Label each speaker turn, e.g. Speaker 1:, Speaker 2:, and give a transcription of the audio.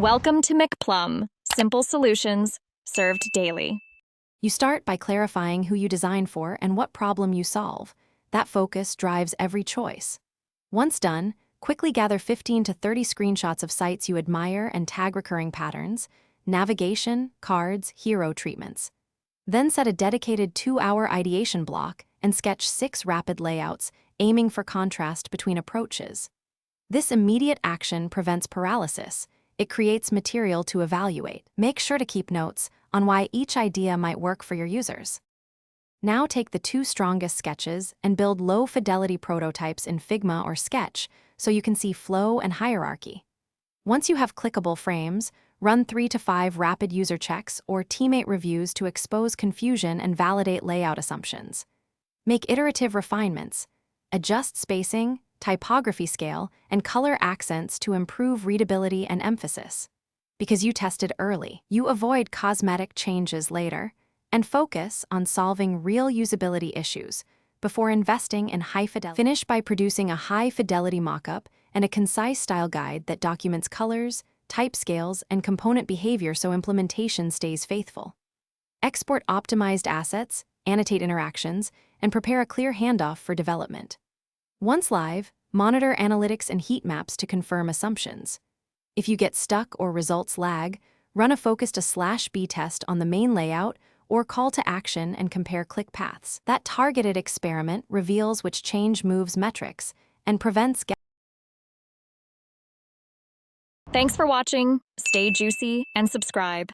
Speaker 1: Welcome to McPlum, simple solutions served daily.
Speaker 2: You start by clarifying who you design for and what problem you solve. That focus drives every choice. Once done, quickly gather 15 to 30 screenshots of sites you admire and tag recurring patterns, navigation, cards, hero treatments. Then set a dedicated 2-hour ideation block and sketch 6 rapid layouts, aiming for contrast between approaches. This immediate action prevents paralysis. It creates material to evaluate. Make sure to keep notes on why each idea might work for your users. Now take the 2 strongest sketches and build low-fidelity prototypes in Figma or Sketch so you can see flow and hierarchy. Once you have clickable frames, run 3 to 5 rapid user checks or teammate reviews to expose confusion and validate layout assumptions. Make iterative refinements. Adjust spacing, typography scale, and color accents to improve readability and emphasis. Because you tested early, you avoid cosmetic changes later and focus on solving real usability issues before investing in high fidelity. Finish by producing a high-fidelity mockup and a concise style guide that documents colors, type scales, and component behavior so implementation stays faithful. Export optimized assets, annotate interactions, and prepare a clear handoff for development. Once live, monitor analytics and heat maps to confirm assumptions. If you get stuck or results lag, run a focused A/B test on the main layout or call to action and compare click paths. That targeted experiment reveals which change moves metrics and prevents
Speaker 1: Thanks for watching. Stay juicy and subscribe.